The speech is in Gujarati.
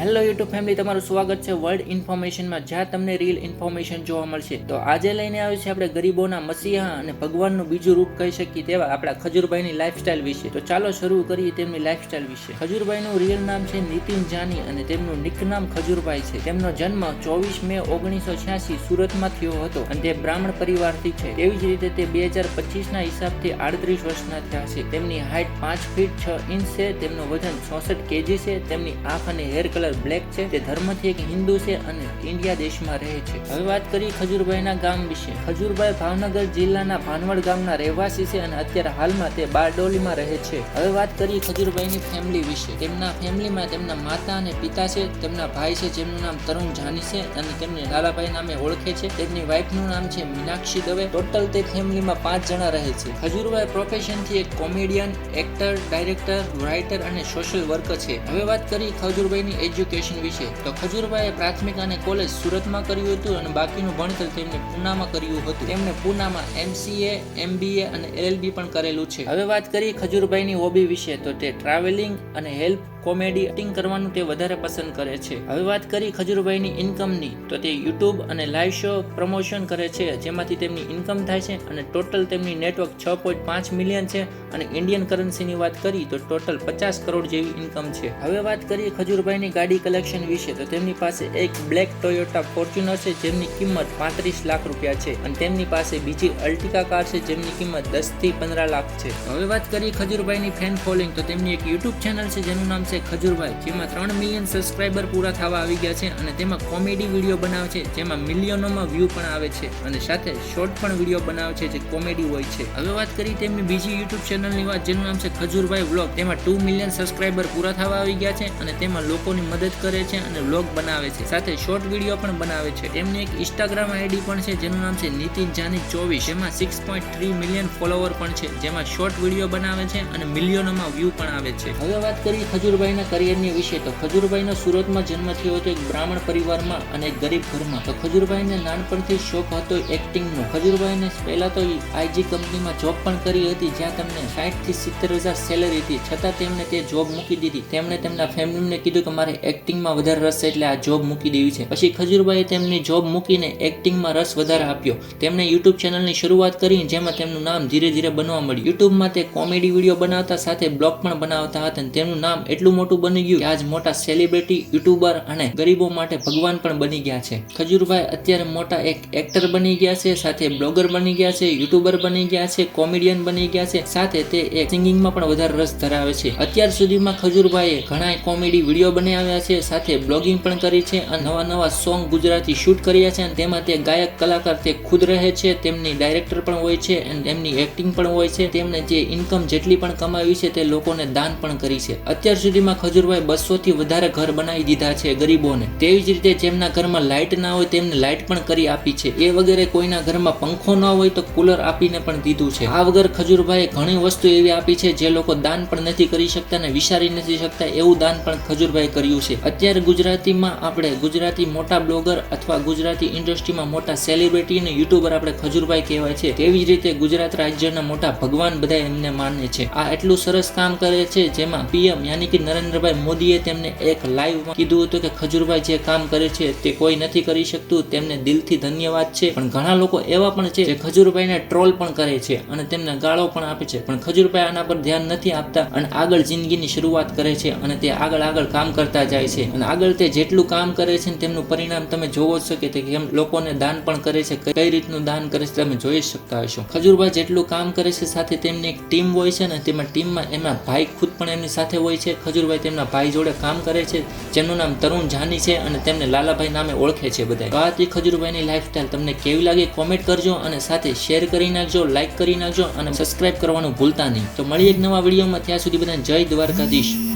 હેલો યુટ્યુબ ફેમિલી, તમારું સ્વાગત છે વર્લ્ડ ઇન્ફોર્મેશનમાં, જ્યાં તમને રિયલ ઇન્ફોર્મેશન જોવા મળશે. તો આજે લઈને આવ્યું છે આપણે ગરીબોના મસીહા અને ભગવાનનું બીજું રૂપ કહી શકીએ તેવા આપણા ખજૂરભાઈની લાઈફસ્ટાઈલ વિશે. તો ચાલો શરૂ કરીએ તેમની લાઈફસ્ટાઈલ વિશે. ખજૂરભાઈનું રિયલ નામ છે નીતિન જાની અને તેમનું નિકનામ ખજૂરભાઈ છે. તેમનો જન્મ 24 મે 1986 સુરતમાં થયો હતો અને તે બ્રાહ્મણ પરિવારથી છે. તેવી જ રીતે તે 2025ના હિસાબથી 38 વર્ષના થયા છે. તેમની હાઇટ 5 ફીટ 6 ઇંચ છે. તેમનું વજન 66 kg છે. તેમની આંખ અને હેર કલર બ્લેક છે. તે ધર્મથી એક હિન્દુ છે અને ઇન્ડિયા દેશમાં રહે છે. હવે વાત કરીએ ખજૂરભાઈના ગામ વિશે. ખજૂરભાઈ ભાવનગર જિલ્લાના ભાનવડ ગામના રહેવાસી છે અને અત્યારે હાલમાં તે બારડોલીમાં રહે છે. હવે વાત કરીએ ખજૂરભાઈની ફેમિલી વિશે. તેમના ફેમિલીમાં તેમના માતા અને પિતા છે. તેમના ભાઈ છે જેમનું નામ તરુણ જાની છે અને તેમને લાલાભાઈ નામે ઓળખે છે. તેમની વાઇફનું નામ છે મીનાક્ષી દવે. ટોટલ તે ફેમિલીમાં 5 જણા રહે છે. ખજૂરભાઈ પ્રોફેશનથી એક કોમેડિયન, એક્ટર, ડાયરેક્ટર, રાઇટર અને સોશિયલ વર્કર છે. હવે વાત કરીએ ખજૂરભાઈની એજ્યુકેશન વિશે. તો ખજૂરભાઈએ પ્રાથમિક અને કોલેજ સુરતમાં કર્યું હતું અને બાકીનું ભણતર તેમને પૂનામાં કર્યું હતું. તેમણે પૂનામાં MCA, MBA અને LLB પણ કરેલું છે. હવે વાત કરીએ ખજૂરભાઈની હોબી વિશે. તો તે ટ્રાવેલિંગ અને હેલ્પ, કોમેડી, એક્ટિંગ કરવાનું તે વધારે પસંદ કરે છે. હવે વાત કરીએ ખજૂરભાઈની ઇન્કમની. તો તે યુટ્યુબ અને લાઈવ શો પ્રમોશન કરે છે, જેમાંથી તેમની ઇન્કમ થાય છે અને ટોટલ તેમની નેટવર્ક 6.5 મિલિયન છે અને ઇન્ડિયન કરન્સીની વાત કરીએ તો ટોટલ 50 કરોડ જેવી ઇન્કમ છે. હવે વાત કરીએ ખજૂરભાઈની ગાડી કલેક્શન વિશે. તો તેમની પાસે એક બ્લેક ટોયોટા ફોર્ચ્યુનર છે જેમની કિંમત 35 લાખ રૂપિયા છે અને તેમની પાસે બીજી અલ્ટિકા કાર છે જેમની કિંમત 10 થી 15 લાખ છે. હવે વાત કરીએ ખજૂરભાઈની ફેન ફોલોઈંગ. તો તેમની એક યુટ્યુબ ચેનલ છે જેનું નામ છે ખજૂરભાઈ, જેમાં 3 મિલિયન સબસ્ક્રાઇબર પૂરા થવા આવી ગયા છે અને તેમાં કોમેડી વિડીયો બનાવે છે જેમાં મિલિયનોમાં વ્યૂ પણ આવે છે અને સાથે શોર્ટ પણ વિડીયો બનાવે છે જે કોમેડી હોય છે. હવે વાત કરીએ તેમની બીજી યુટ્યુબ ચેનલની વાત, જેનું નામ છે ખજૂરભાઈ વ્લોગ. તેમાં 2 મિલિયન સબસ્ક્રાઇબર પૂરા થવા આવી ગયા છે અને તેમાં લોકોની મદદ કરે છે અને વ્લોગ બનાવે છે, સાથે શોર્ટ વિડીયો પણ બનાવે છે. તેમની એક ઇન્સ્ટાગ્રામ આઈડી પણ છે જેનું નામ છે નીતિન જાની 24, જેમાં 6.3 મિલિયન ફોલોવર પણ છે, જેમાં શોર્ટ વિડીયો બનાવે છે અને મિલિયનોમાં વ્યૂ પણ આવે છે. હવે વાત કરીએ ખજૂરભાઈના કરિયરની વિશે. તો ખજૂરભાઈનો સુરતમાં જન્મ થયો હતો એક બ્રાહ્મણ પરિવારમાં અને એક ગરીબ ઘરમાં. તો ખજૂરભાઈને નાનપણથી શોખ હતો એક્ટિંગનો. ખજૂરભાઈને પહેલા તો IG કંપનીમાં જોબ પણ કરી હતી, જ્યાં તેમને 60 થી 70,000 સેલેરી હતી, છતાં તેમણે તે જોબ મૂકી દીધી. તેમણે તેમના ફેમિલીને કીધું કે મારે એક્ટિંગમાં વધારે રસ છે એટલે આ જોબ મૂકી દેવી છે. પછી ખજૂરભાઈએ તેમની જોબ મૂકીને એક્ટિંગમાં રસ વધારે આપ્યો. તેમણે યુટ્યુબ ચેનલની શરૂઆત કરી, જેમાં તેમનું નામ ધીરે ધીરે બનવા મળ્યું. યુટ્યુબમાં તે કોમેડી વિડીયો બનાવતા સાથે બ્લોગ પણ બનાવતા હતા અને તેમનું નામ એટલું મોટું બની ગયું કે આજ મોટા સેલિબ્રિટી, યુટ્યુબર અને ગરીબો માટે ભગવાન પણ બની ગયા છે. ખજૂરભાઈ અત્યારે મોટા એક એક્ટર બની ગયા છે, સાથે બ્લોગર બની ગયા છે, યુટ્યુબર બની ગયા છે, કોમેડિયન બની ગયા છે, સાથે તે એક સિંગિંગમાં પણ વધારે રસ ધરાવે છે. અત્યાર સુધીમાં ખજૂરભાઈએ ઘણા કોમેડી વિડીયો બનાવ્યા છે, સાથે બ્લોગિંગ પણ કરી છે અને નવા સોંગ ગુજરાતી શૂટ કર્યા છે અને તેમાં તે ગાયક કલાકાર તે ખુદ રહે છે. તેમની ડાયરેક્ટર પણ હોય છે અને તેમની એક્ટિંગ પણ હોય છે. તેમને જે ઇન્કમ જેટલી પણ કમાવી છે તે લોકોને દાન પણ કરી છે. અત્યાર સુધીમાં ખજૂરભાઈ 200 થી વધારે ઘર બનાવી દીધા છે ગરીબોને. તેવી જ રીતે જેમના ઘરમાં લાઇટ ના હોય તેમને લાઇટ પણ કરી આપી છે. એ વગેરે કોઈના ઘરમાં પંખો ન હોય તો કુલર આપીને પણ દીધું છે. આ વગર ખજૂરભાઈએ ઘણી વસ્તુ એવી આપી છે જે લોકો દાન પણ નથી કરી શકતા અને વિચારી નથી શકતા, એવું દાન પણ ખજૂરભાઈ કર્યું છે. અત્યારે ગુજરાતીમાં આપણે ગુજરાતી મોટા બ્લોગર અથવા ગુજરાતી ઇન્ડસ્ટ્રીમાં મોટા સેલિબ્રિટી અને યુટ્યુબર આપણે ખજૂરભાઈ કહેવાય છે. તેવી જ રીતે ગુજરાત રાજ્યના મોટા ભગવાન બધા એમને માને છે. આ એટલું સરસ કામ કરે છે, જેમાં PM યાની કે નરેન્દ્રભાઈ મોદીએ તેમને એક લાઈવમાં કીધું હતું કે ખજૂરભાઈ જે કામ કરે છે તે કોઈ નથી કરી શકતું, તેમને દિલથી ધન્યવાદ છે. પણ ઘણા લોકો એવા પણ છે જે ખજૂરભાઈને ટ્રોલ પણ કરે છે અને તેમને ગાળો પણ આપે છે, પણ ખજૂરભાઈ આના પર ધ્યાન નથી આપતા અને આગળ જિંદગીની શરૂઆત કરે છે અને તે આગળ કામ કરતા જાય છે અને આગળ તે જેટલું કામ કરે છે તેમનું પરિણામ તમે જોવો જ છો કે તે કેમ લોકોને દાન પણ કરે છે, કઈ રીતનું દાન કરે છે તમે જોઈ શકતા હશો. ખજૂરભાઈ જેટલું કામ કરે છે સાથે તેમની એક ટીમ હોય છે ને તેમાં ટીમમાં એમના ભાઈ ખુદ પણ એમની સાથે હોય છે. ખજૂરભાઈ તેમના ભાઈ જોડે કામ કરે છે જેમનું નામ તરુણ જાની છે અને તેમને લાલાભાઈ નામે ઓળખે છે બધા. તો આ ખજૂરભાઈની લાઈફસ્ટાઈલ તમને કેવી લાગી કોમેન્ટ કરજો અને સાથે શેર કરી નાખજો, લાઈક કરી નાખજો અને સબસ્ક્રાઇબ કરવાનું ભૂલતા નહીં. તો મળીએ એક નવા વિડીયોમાં. ત્યાં સુધી બધાને જય દ્વારકાધીશ.